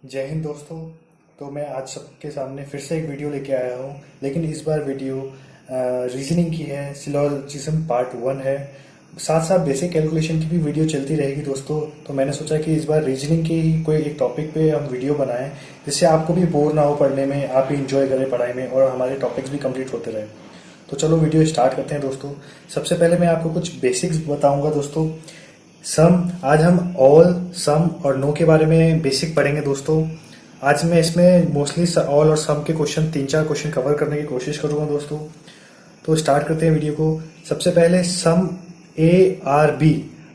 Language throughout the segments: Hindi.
जय हिंद दोस्तों। तो मैं आज सबके सामने फिर से एक वीडियो लेके आया हूँ, लेकिन इस बार वीडियो रीजनिंग की है। सिलोजिज्म पार्ट 1 है। साथ साथ बेसिक कैलकुलेशन की भी वीडियो चलती रहेगी दोस्तों। तो मैंने सोचा कि इस बार रीजनिंग के ही कोई एक टॉपिक पे हम वीडियो बनाएं, जिससे आपको भी बोर ना हो पढ़ने में, आप भी इंजॉय करें पढ़ाई में और हमारे टॉपिक्स भी कंप्लीट होते रहे। तो चलो वीडियो स्टार्ट करते हैं दोस्तों। सबसे पहले मैं आपको कुछ बेसिक्स बताऊंगा दोस्तों। आज हम ऑल, सम और नो के बारे में बेसिक पढ़ेंगे दोस्तों। आज मैं इसमें मोस्टली ऑल और सम के क्वेश्चन 3-4 क्वेश्चन कवर करने की कोशिश करूंगा दोस्तों। तो स्टार्ट करते हैं वीडियो को। सबसे पहले सम A R B,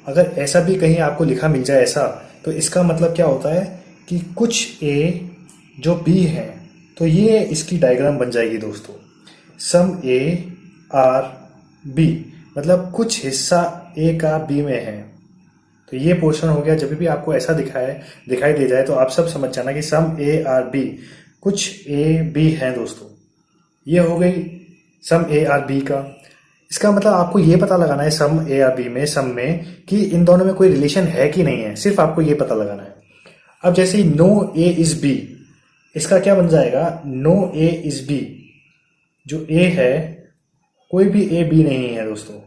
अगर ऐसा भी कहीं आपको लिखा मिल जाए ऐसा, तो इसका मतलब क्या होता है कि कुछ A जो B है, तो ये इसकी डायग्राम बन जाएगी दोस्तों। सम A R B मतलब कुछ हिस्सा A का B में है। तो ये पोर्शन हो गया। जब भी आपको ऐसा दिखाई दे जाए तो आप सब समझ जाना कि सम A R B कुछ A B है दोस्तों। ये हो गई सम A R B का। इसका मतलब आपको ये पता लगाना है सम A R B में, सम में, कि इन दोनों में कोई रिलेशन है कि नहीं है। सिर्फ आपको ये पता लगाना है। अब जैसे ही नो A is B, इसका क्या बन जाएगा? नो A is B, जो A है कोई भी A B नहीं है दोस्तों।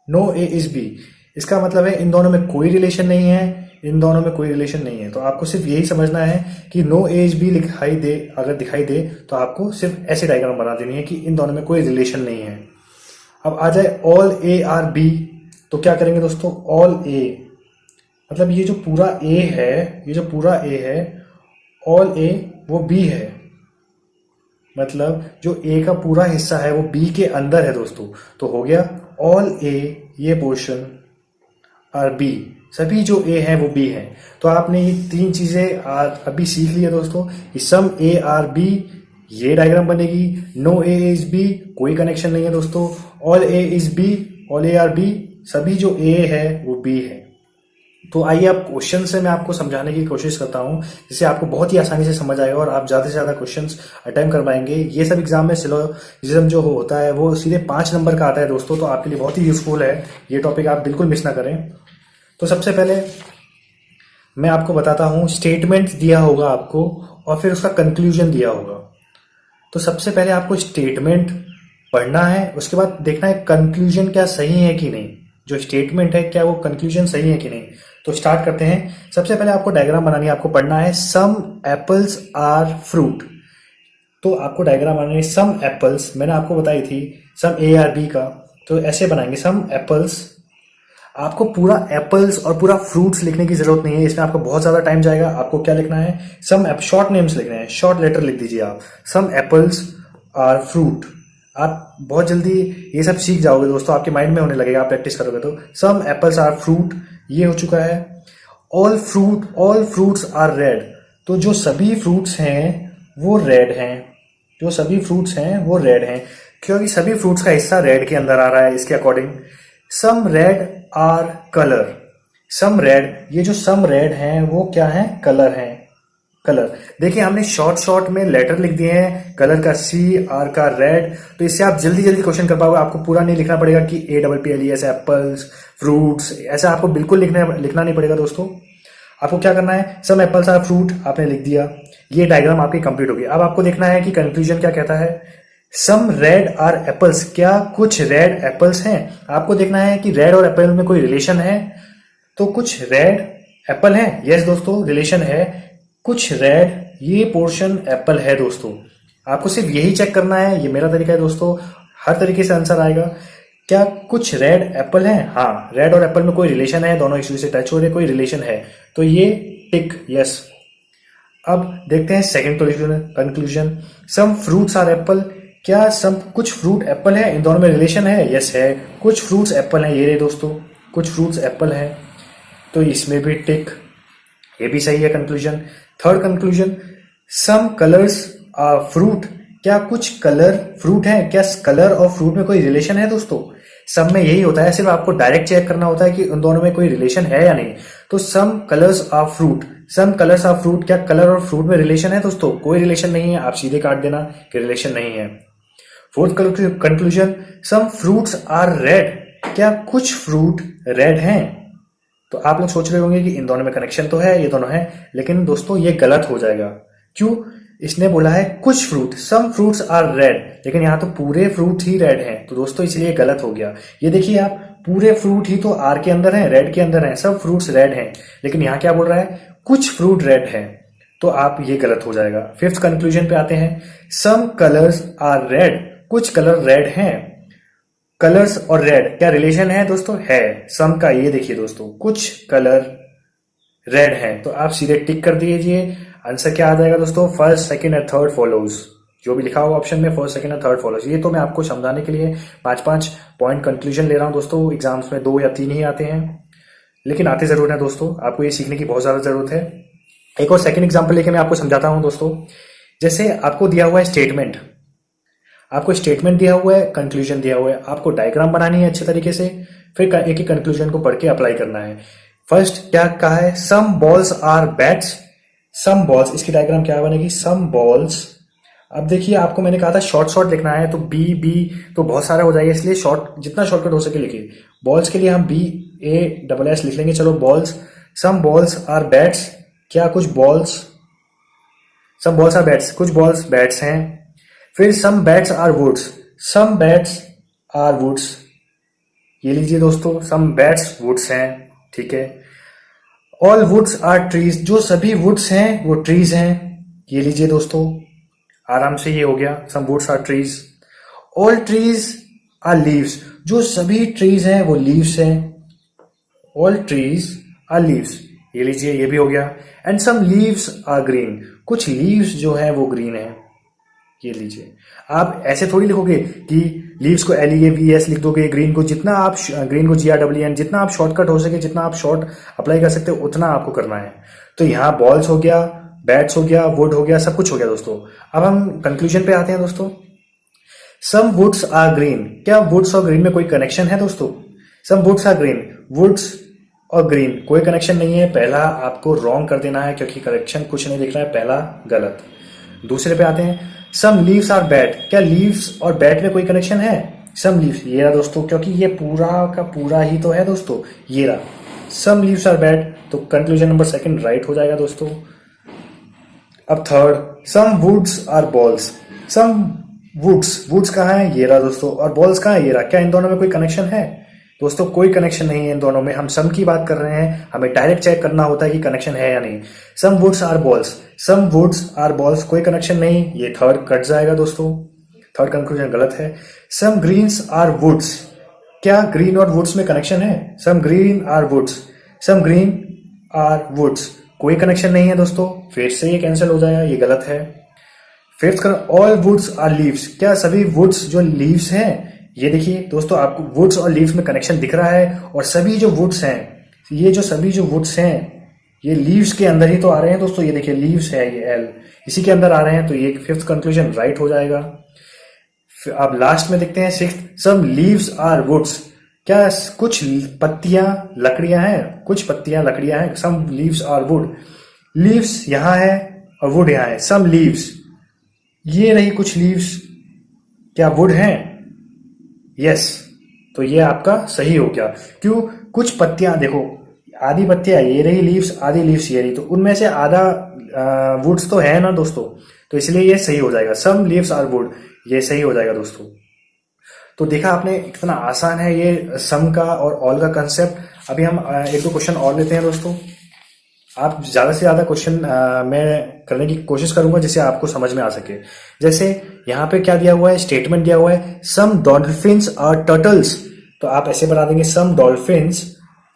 नो A is B, इसका मतलब है इन दोनों में कोई रिलेशन नहीं है, इन दोनों में कोई रिलेशन नहीं है। तो आपको सिर्फ यही समझना है कि नो A is B अगर दिखाई दे तो आपको सिर्फ ऐसे डायग्राम बना देनी है कि इन दोनों में कोई रिलेशन नहीं है। अब आ जाए ऑल A R B, तो क्या करेंगे दोस्तों? ऑल A मतलब ये जो पूरा A है, ऑल A वो B है। मतलब जो A का पूरा हिस्सा है वो B के अंदर है दोस्तों। तो हो गया ऑल A, ये पोर्शन आर B, सभी जो A है वो B है। तो आपने ये 3 चीजें अभी सीख ली है दोस्तों कि सम A R B ये डायग्राम बनेगी, नो A is B कोई कनेक्शन नहीं है दोस्तों, all A is B, all A R B सभी जो A है वो B है। तो आइए अब क्वेश्चन से मैं आपको समझाने की कोशिश करता हूं, जिससे आपको बहुत ही आसानी से समझ आएगा और आप ज्यादा से ज्यादा क्वेश्चंस अटेम्प्ट कर पाएंगे। ये सब एग्जाम में सिलोजिज्म जो होता है वो सीधे 5 नंबर का आता है दोस्तों। तो आपके लिए बहुत ही यूजफुल है ये टॉपिक, आप बिल्कुल मिस ना करें। तो सबसे पहले मैं आपको बताता हूं, स्टेटमेंट दिया होगा आपको और फिर उसका कंक्लूजन दिया होगा। तो सबसे पहले आपको स्टेटमेंट पढ़ना है, उसके बाद देखना है कंक्लूजन क्या सही है कि नहीं। जो स्टेटमेंट है क्या वो कंक्लूजन सही है कि नहीं। तो स्टार्ट करते हैं। सबसे पहले आपको डायग्राम बनानी है, आपको पढ़ना है सम एप्पल्स आर फ्रूट। तो आपको डायग्राम बनानी है सम एप्पल्स, मैंने आपको बताई थी सम A R B का। तो ऐसे बनाएंगे सम एप्पल्स। आपको पूरा एप्पल्स और पूरा फ्रूट्स लिखने की जरूरत नहीं है, इसमें आपको बहुत ज्यादा टाइम जाएगा। आपको क्या लिखना है? शॉर्ट नेम्स लिखने हैं, शॉर्ट लेटर लिख दीजिए आप, सम एप्पल्स आर फ्रूट। आप बहुत जल्दी ये सब सीख जाओगे दोस्तों, आपके माइंड में होने लगेगा, आप प्रैक्टिस करोगे तो। सम एप्पल्स आर फ्रूट ये हो चुका है। ऑल फ्रूट्स आर रेड, तो जो सभी फ्रूट्स हैं वो रेड हैं, जो सभी फ्रूट्स हैं वो रेड हैं, क्योंकि सभी फ्रूट्स का हिस्सा रेड के अंदर आ रहा है इसके according. Some red are colour, some red, ये जो सम रेड हैं वो क्या है? कलर हैं, कलर। देखिए हमने शॉर्ट में लेटर लिख दिए हैं, कलर का C, R का रेड। तो इससे आप जल्दी क्वेश्चन कर पाओगे। आपको पूरा नहीं लिखना पड़ेगा कि APPLES एप्पल्स फ्रूट्स, ऐसा आपको बिल्कुल लिखना नहीं पड़ेगा दोस्तों। आपको क्या करना है? सम एप्पल्स आर फ्रूट आपने लिख दिया, ये डायग्राम आपकी कंप्लीट होगी। अब आपको देखना है कि कंक्लूजन क्या कहता है। सम रेड आर एप्पल्स, क्या कुछ रेड एप्पल्स हैं? आपको देखना है कि रेड और एप्पल में कोई रिलेशन है। तो कुछ रेड एप्पल है, यस दोस्तों रिलेशन है। कुछ रेड, ये पोर्शन एप्पल है दोस्तों। आपको सिर्फ यही चेक करना है, ये मेरा तरीका है दोस्तों, हर तरीके से आंसर आएगा। क्या कुछ रेड एप्पल है? हाँ, रेड और एप्पल में कोई रिलेशन है, दोनों इश्यू से टच हो रहे, कोई रिलेशन है, तो ये टिक, यस। अब देखते हैं second conclusion. Some fruits are apple, क्या कुछ फ्रूट एप्पल है, इन दोनों में रिलेशन है? यस है, कुछ फ्रूट्स एप्पल हैं, ये रहे दोस्तों, कुछ फ्रूट्स एप्पल हैं, तो इसमें भी टिक, ये भी सही है conclusion. Third conclusion, some colours are fruit, क्या कुछ कलर फ्रूट है? क्या कलर और फ्रूट में कोई रिलेशन है दोस्तों? सब में यही होता है, सिर्फ आपको डायरेक्ट चेक करना होता है कि उन दोनों में कोई रिलेशन है या नहीं। तो some colours are fruit, some colours are fruit, क्या कलर और फ्रूट में रिलेशन है दोस्तों? कोई रिलेशन नहीं है, आप सीधे काट देना कि रिलेशन नहीं है। Fourth conclusion, some fruits are red, क्या कुछ फ्रूट रेड हैं? तो आप लोग सोच रहे होंगे कि इन दोनों में कनेक्शन तो है, ये दोनों है, लेकिन दोस्तों ये गलत हो जाएगा। क्यों? इसने बोला है कुछ fruit, some fruits are red, लेकिन यहाँ तो पूरे फ्रूट ही रेड हैं, तो दोस्तों इसलिए गलत हो गया। ये देखिए आप, पूरे फ्रूट ही तो आर के अंदर है, रेड के अंदर है, सब फ्रूट्स रेड हैं, लेकिन यहाँ क्या बोल रहा है, कुछ फ्रूट रेड है, तो आप ये गलत हो जाएगा। फिफ्थ कंक्लूजन पे आते हैं, सम कलर्स आर रेड, कुछ कलर रेड हैं। कलर्स और रेड क्या रिलेशन है दोस्तों? है सम का। ये देखिए दोस्तों, कुछ कलर रेड है, तो आप सीधे टिक कर दीजिए। आंसर क्या आ जाएगा दोस्तों? फर्स्ट, सेकंड और थर्ड फॉलोज। जो भी लिखा हुआ ऑप्शन में फर्स्ट, सेकंड और थर्ड फॉलोज। ये तो मैं आपको समझाने के लिए 5-5 पॉइंट कंक्लूजन ले रहा हूं दोस्तों। एग्जाम्स में 2 या 3 ही आते हैं, लेकिन आते जरूर हैं दोस्तों। आपको ये सीखने की बहुत ज्यादा जरूरत है। एक और सेकंड एग्जाम्पल लेके मैं आपको समझाता हूं दोस्तों। जैसे आपको दिया हुआ है स्टेटमेंट, आपको स्टेटमेंट दिया हुआ है, कंक्लूजन दिया हुआ है, आपको डायग्राम बनानी है अच्छे तरीके से, फिर एक एक कंक्लूजन को पढ़ के अप्लाई करना है। फर्स्ट क्या कहा है? Some balls are bats, some balls, इसकी डायग्राम क्या बनेगी? Some balls. अब देखिए आपको मैंने कहा था शॉर्ट शॉर्ट लिखना है, तो बी बी तो बहुत सारा हो जाएगा, इसलिए शॉर्ट जितना शॉर्टकट हो सके लिखिए। बॉल्स के लिए हम BASS लिख लेंगे। चलो balls, some balls are bats, क्या कुछ balls, some balls are bats, कुछ बॉल्स बैट्स हैं। फिर some bats are woods, some bats are woods, ये लीजिए दोस्तों, सम बैट्स वुड्स हैं, ठीक है। ऑल वुड्स आर ट्रीज, जो सभी वुड्स हैं वो ट्रीज हैं, ये लीजिए दोस्तों, आराम से ये हो गया, some woods are trees. All trees are leaves, जो सभी ट्रीज हैं वो लीव्स हैं, ऑल ट्रीज आर लीव्स, ये लीजिए, ये भी हो गया। And some leaves are green, कुछ लीव्स जो है वो ग्रीन है, ये लीजिए। आप ऐसे थोड़ी लिखोगे कि लीव्स को LEAVES लिख दोगे, ग्रीन को जितना आप ग्रीन को GREEN, जितना आप शॉर्टकट हो सके, जितना आप शॉर्ट अप्लाई कर सकते हो उतना आपको करना है। तो यहाँ बॉल्स हो गया, बैट्स हो गया, वुड हो गया, सब कुछ हो गया दोस्तों। अब हम कंक्लूजन पे आते हैं दोस्तों। सम वुड्स आर ग्रीन, क्या वुड्स और ग्रीन में कोई कनेक्शन है दोस्तों? सम वुड्स आर ग्रीन, वुड्स और ग्रीन कोई कनेक्शन नहीं है, पहला आपको रॉन्ग कर देना है क्योंकि करेक्शन कुछ नहीं लिख रहा है, पहला गलत। दूसरे पे आते हैं, सम लीव्स आर बैड, क्या लीव्स और बैड में कोई कनेक्शन है? सम लीव्स, ये रहा दोस्तों, क्योंकि ये पूरा का पूरा ही तो है दोस्तों, ये रहा, सम लीव्स आर बैड, तो कंक्लूजन नंबर सेकंड राइट हो जाएगा दोस्तों। अब third, some woods are balls, some woods, woods कहाँ है? ये रहा दोस्तों, और बॉल्स कहाँ है? ये रहा। क्या इन दोनों में कोई कनेक्शन है? दोस्तों कोई कनेक्शन नहीं है इन दोनों में, हम सम की बात कर रहे हैं, हमें डायरेक्ट चेक करना होता है कि कनेक्शन है या नहीं। Some woods are balls, some woods are balls, कोई कनेक्शन नहीं, ये थर्ड कट जाएगा दोस्तों, थर्ड कंक्लूजन गलत है। सम ग्रीन्स आर वुड्स, क्या ग्रीन और वुड्स में कनेक्शन है? Some green are woods, some green are woods, कोई कनेक्शन नहीं है दोस्तों, फिर से ये कैंसिल हो जाएगा, ये गलत है। फिफ्थ कर, ऑल वुड्स आर लीव्स, क्या सभी वुड्स जो लीव्स हैं, ये देखिए दोस्तों, आपको वुड्स और लीव्स में कनेक्शन दिख रहा है, और सभी जो वुड्स हैं, ये जो सभी जो वुड्स हैं ये लीव्स के अंदर ही तो आ रहे हैं दोस्तों, ये देखिए लीव्स है, ये L इसी के अंदर आ रहे हैं, तो ये फिफ्थ कंक्लूजन राइट हो जाएगा। अब लास्ट में देखते हैं sixth, some leaves are woods, क्या कुछ पत्तियां लकड़ियां हैं, कुछ पत्तियां लकड़ियां हैं, some leaves are wood, leaves यहां है और वुड यहां है, सम लीव्स, ये रही कुछ लीव्स, क्या वुड हैं? यस, तो ये आपका सही हो गया। क्यों? कुछ पत्तियां देखो, आधी पत्तियां ये रही लीव्स, आधी लीव्स ये रही, तो उनमें से आधा वुड्स तो है ना दोस्तों, तो इसलिए ये सही हो जाएगा, सम लीव्स आर वुड, ये सही हो जाएगा दोस्तों। तो देखा आपने कितना आसान है ये सम का और ऑल का कंसेप्ट। अभी हम एक दो क्वेश्चन और लेते हैं दोस्तों। आप ज्यादा से ज्यादा क्वेश्चन मैं करने की कोशिश करूंगा जिससे आपको समझ में आ सके। जैसे यहाँ पे क्या दिया हुआ है, स्टेटमेंट दिया हुआ है, सम डॉल्फिन्स आर टर्टल्स, तो आप ऐसे बना देंगे, some dolphins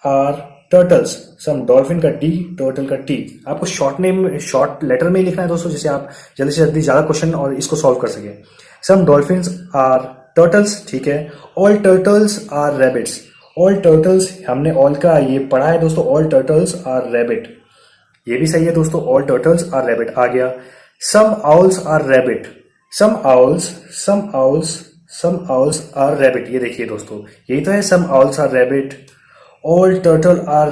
are turtles, some dolphin का D, टर्टल का T। आपको शॉर्ट नेम, शॉर्ट लेटर में ही लिखना है दोस्तों, जिससे आप जल्दी से जल्दी ज्यादा क्वेश्चन और इसको सॉल्व कर सके। सम डॉल्फिन्स आर टर्टल्स, ठीक है। All turtles are rabbits, all turtles, हमने ऑल का ये पढ़ा है दोस्तों, ऑल टर्टल्स आर रैबिट, ये भी सही है दोस्तों, ऑल टर्टल्स आर रैबिट आ गया। Some owls are rabbit, some owls, some owls, some owls are rabbit, ये देखिए दोस्तों, यही तो है, some owls are rabbit. All turtle are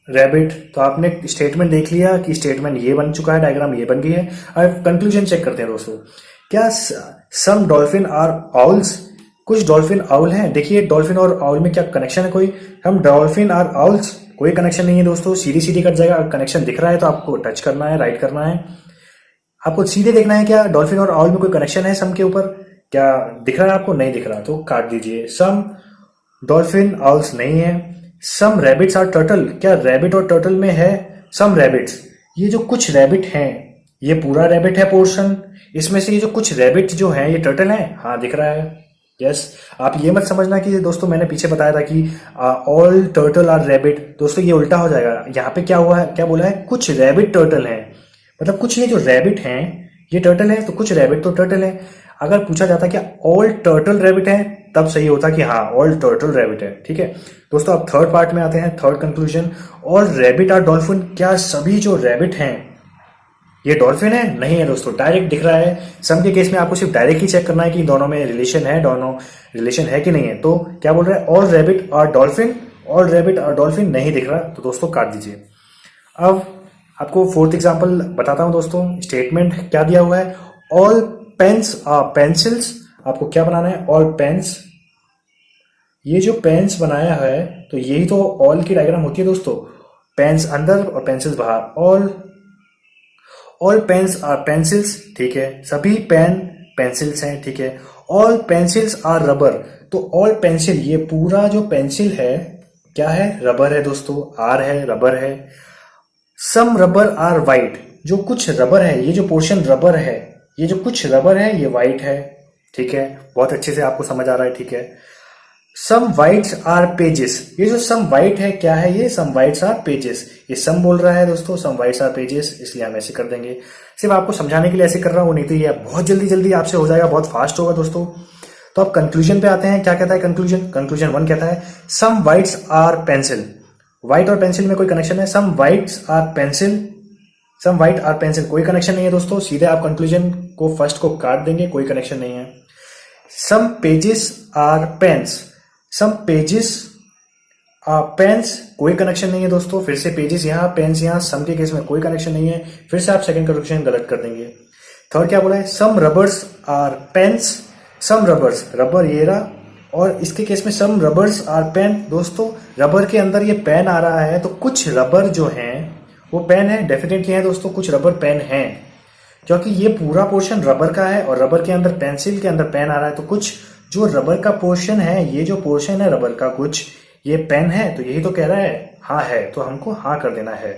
rabbit, तो आपने स्टेटमेंट देख लिया कि स्टेटमेंट ये बन चुका है, डायग्राम ये बन गई है। अब कंक्लूजन चेक करते हैं दोस्तों। क्या सम डॉल्फिन आर आउल्स, कुछ डॉल्फिन आउल हैं, देखिए डॉल्फिन और आउल में क्या कनेक्शन है कोई, हम डॉल्फिन आर आउल्स, कोई कनेक्शन नहीं है दोस्तों, सीधी सीधी कट जाएगा। कनेक्शन दिख रहा है तो आपको टच करना है, राइट करना है। आपको सीधे देखना है क्या डॉल्फिन और ऑल में कोई कनेक्शन है सम के ऊपर, क्या दिख रहा है आपको? नहीं दिख रहा तो काट दीजिए। सम डॉल्फिन ऑल्स नहीं है। सम रैबिट्स आर टर्टल, क्या रैबिट और टर्टल में है? सम रैबिट्स, ये जो कुछ रैबिट हैं, ये पूरा रैबिट है पोर्शन, इसमें से ये जो कुछ रैबिट जो है ये टर्टल है, हाँ दिख रहा है। यस आप ये मत समझना कि दोस्तों मैंने पीछे बताया था कि ऑल टर्टल आर रैबिट, दोस्तों ये उल्टा हो जाएगा। यहाँ पे क्या हुआ है, क्या बोला है? कुछ रैबिट टर्टल है, मतलब कुछ ये जो रैबिट हैं ये टर्टल है, तो कुछ रैबिट तो टर्टल है। अगर पूछा जाता कि ऑल टर्टल रैबिट है तब सही होता कि हाँ ऑल टर्टल रैबिट है। ठीक है दोस्तों, अब थर्ड पार्ट में आते हैं, third conclusion. All rabbit are dolphin, क्या सभी जो रैबिट हैं ये डॉल्फिन है? नहीं है दोस्तों, डायरेक्ट दिख रहा है। सम के केस में आपको सिर्फ डायरेक्ट ही चेक करना है कि दोनों में रिलेशन है, दोनों रिलेशन है कि नहीं है। तो क्या बोल रहा है? All rabbit are dolphin, all rabbit are dolphin नहीं दिख रहा, तो दोस्तों काट दीजिए। अब आपको फोर्थ एग्जांपल बताता हूं दोस्तों। स्टेटमेंट क्या दिया हुआ है? ऑल पेन्स आर पेंसिल्स, आपको क्या बनाना है? ऑल पेन्स, ये जो पेन्स बनाया है तो यही तो ऑल की डायग्राम होती है दोस्तों। पेन्स अंदर और पेंसिल्स बाहर। ऑल पेन्स आर पेंसिल्स, ठीक है, सभी पेन पेंसिल्स हैं, ठीक है। ऑल पेंसिल्स आर रबर, तो ऑल पेंसिल, ये पूरा जो पेंसिल है क्या है? रबर है दोस्तों, आर है, रबर है। सम रबर आर वाइट, जो कुछ रबर है, ये जो पोर्शन रबर है, ये जो कुछ रबर है ये वाइट है, ठीक है, बहुत अच्छे से आपको समझ आ रहा है, ठीक है। सम वाइट्स आर पेजेस, ये जो सम वाइट है क्या है? ये सम वाइट्स आर पेजेस, ये सम बोल रहा है दोस्तों, सम वाइट्स आर पेजेस, इसलिए हम ऐसे कर देंगे। सिर्फ आपको समझाने के लिए ऐसे कर रहा हूं, नहीं तो ये बहुत जल्दी जल्दी आपसे हो जाएगा, बहुत फास्ट होगा दोस्तों। तो अब कंक्लूजन पे आते हैं, क्या कहता है कंक्लूजन? कंक्लूजन 1 कहता है some whites are pencil, white और पेंसिल में कोई कनेक्शन है? Some whites are pencil, some white are pencil, कोई कनेक्शन नहीं है दोस्तों, सीधे आप कंक्लूजन को फर्स्ट को काट देंगे, कोई कनेक्शन नहीं है। Some pages are pens, some pages are pens, कोई कनेक्शन नहीं है दोस्तों, फिर से पेजेस यहाँ, पेन्स यहाँ, सम के केस में कोई कनेक्शन नहीं है, फिर से आप सेकंड कंक्लूजन गलत कर देंगे। थर्ड क्या बोला है? Some rubbers are pens, some rubbers, rubber ये रहा, और इसके केस में सम रबर्स आर पेन, दोस्तों रबर के अंदर ये पेन आ रहा है, तो कुछ रबर जो हैं वो पेन है, डेफिनेटली है दोस्तों, कुछ रबर पेन है, क्योंकि ये पूरा पोर्शन रबर का है और रबर के अंदर पेंसिल के अंदर पेन आ रहा है, तो कुछ जो रबर का पोर्शन है, ये जो पोर्शन है रबर का, कुछ ये पेन है, तो यही तो कह रहा है हाँ है, तो हमको हाँ कर देना है।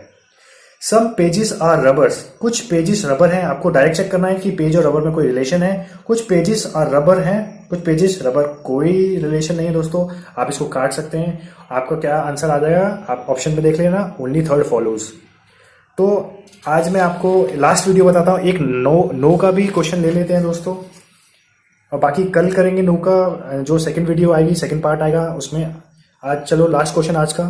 सम पेजेस आर रबर्स, कुछ पेजेस रबर हैं, आपको डायरेक्ट चेक करना है कि पेज और रबर में कोई रिलेशन है। कुछ पेजेस आर रबर हैं, कुछ पेजेस रबर, कोई रिलेशन नहीं है दोस्तों, आप इसको काट सकते हैं। आपका क्या आंसर आ जाएगा आप ऑप्शन पे देख लेना, ओनली थर्ड फॉलोज। तो आज मैं आपको लास्ट वीडियो बताता हूँ, एक नो का भी क्वेश्चन ले लेते हैं दोस्तों, और बाकी कल करेंगे नो का, जो सेकंड वीडियो आएगी, सेकंड पार्ट आएगा उसमें। आज चलो लास्ट क्वेश्चन आज का।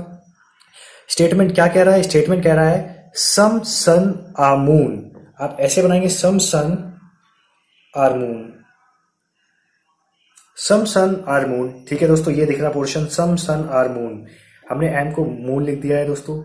स्टेटमेंट क्या कह रहा है? स्टेटमेंट कह रहा है सम सन आर मून, आप ऐसे बनाएंगे some sun are moon, some sun are moon, ठीक है दोस्तों, ये दिख रहा portion some sun are moon, हमने एम को मून लिख दिया है दोस्तों।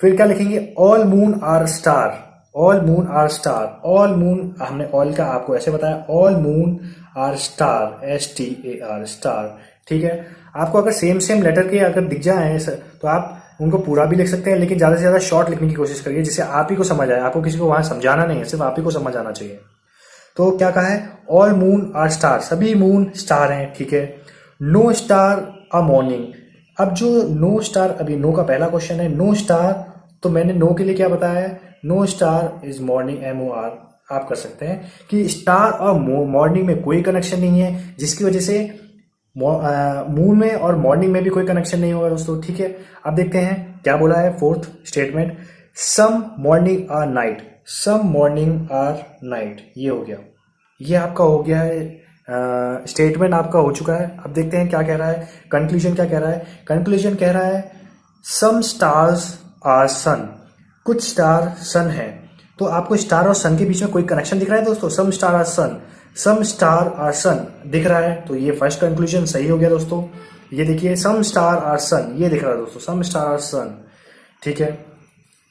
फिर क्या लिखेंगे? All moon are star, all moon are star, all moon, हमने ऑल का आपको ऐसे बताया, all moon are star, STAR star, ठीक है। आपको अगर सेम सेम लेटर के अगर दिख जाए तो आप उनको पूरा भी लिख सकते हैं, लेकिन ज्यादा से ज्यादा शॉर्ट लिखने की कोशिश करिए, जिससे आप ही को समझ आए, आपको किसी को वहां समझाना नहीं है, सिर्फ आप ही को समझ आना चाहिए। तो क्या कहा है? ऑल मून आर स्टार, सभी मून स्टार हैं, ठीक है। नो स्टार अ मॉर्निंग, अब जो नो स्टार, अभी नो का पहला क्वेश्चन है, नो स्टार, तो मैंने नो के लिए क्या बताया है? No star is morning, MOR आप कर सकते हैं कि स्टार और मॉर्निंग में कोई कनेक्शन नहीं है, जिसकी वजह से मून में और मॉर्निंग में भी कोई कनेक्शन नहीं होगा दोस्तों, ठीक है। अब देखते हैं क्या बोला है fourth statement, some morning are night, some morning are night, ये हो गया, ये आपका हो गया है, स्टेटमेंट आपका हो चुका है। अब देखते हैं क्या कह रहा है, कंक्लूजन क्या कह रहा है? कंक्लूजन कह रहा है सम स्टार्स आर सन, कुछ स्टार सन है, तो आपको स्टार और सन के बीच में कोई कनेक्शन दिख रहा है दोस्तों? Some star are sun, some star are sun दिख रहा है, तो ये फर्स्ट कंक्लूजन सही हो गया दोस्तों। ये देखिए सम स्टार आर सन, ये दिख रहा है दोस्तों, सम स्टार आर सन, ठीक है।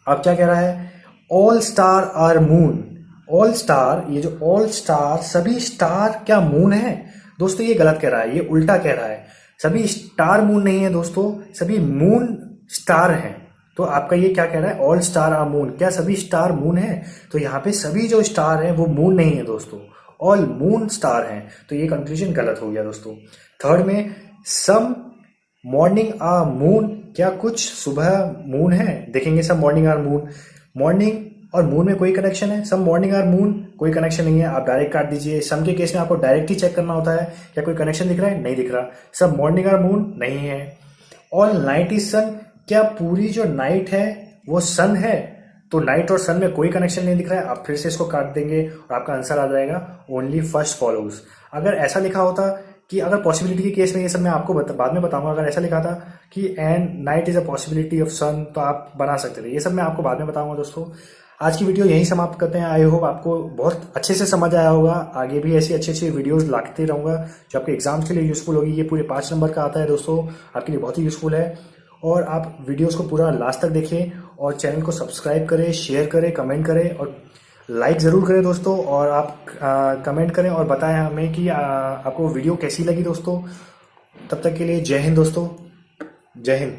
अब क्या कह रहा है? All star are moon, all star, ये जो ऑल स्टार, सभी स्टार क्या मून है दोस्तों? ये गलत कह रहा है, ये उल्टा कह रहा है, सभी स्टार मून नहीं है दोस्तों, सभी मून स्टार हैं, तो आपका ये क्या कह रहा है, ऑल स्टार आर मून, क्या सभी स्टार मून है? तो यहाँ पे सभी जो स्टार हैं वो मून नहीं है दोस्तों, ऑल मून स्टार हैं। तो ये कंक्लूजन गलत हो गया दोस्तों। थर्ड में सम मॉर्निंग आर मून, क्या कुछ सुबह मून है? देखेंगे सम मॉर्निंग आर मून, मॉर्निंग और मून में कोई कनेक्शन है? सम मॉर्निंग आर मून कोई कनेक्शन नहीं है, आप डायरेक्ट काट दीजिए। सम के केस में आपको डायरेक्ट ही चेक करना होता है, क्या कोई कनेक्शन दिख रहा है? नहीं दिख रहा। सम मॉर्निंग आर मून नहीं है। ऑल नाइट इज सन, क्या पूरी जो नाइट है वो सन है? तो नाइट और सन में कोई कनेक्शन नहीं दिख रहा है, आप फिर से इसको काट देंगे और आपका आंसर आ जाएगा ओनली फर्स्ट फॉलोज। अगर ऐसा लिखा होता कि अगर पॉसिबिलिटी के केस में, ये सब मैं आपको बाद में बताऊंगा, अगर ऐसा लिखा था कि and night is a possibility of sun, तो आप बना सकते थे। ये सब मैं आपको बाद में बताऊंगा दोस्तों। आज की वीडियो यहीं समाप्त करते हैं। आई होप आपको बहुत अच्छे से समझ आया होगा। आगे भी ऐसी अच्छी अच्छी वीडियोस लाते रहूंगा जो आपके एग्जाम्स के लिए यूजफुल होगी। ये पूरे 5 नंबर का आता है दोस्तों, आपके लिए बहुत ही यूजफुल है। और आप वीडियोस को पूरा लास्ट तक देखें और चैनल को सब्सक्राइब करें, शेयर करें, कमेंट करें और लाइक ज़रूर करें दोस्तों। और आप कमेंट करें और बताएं हमें कि आपको वीडियो कैसी लगी दोस्तों। तब तक के लिए जय हिंद दोस्तों, जय हिंद।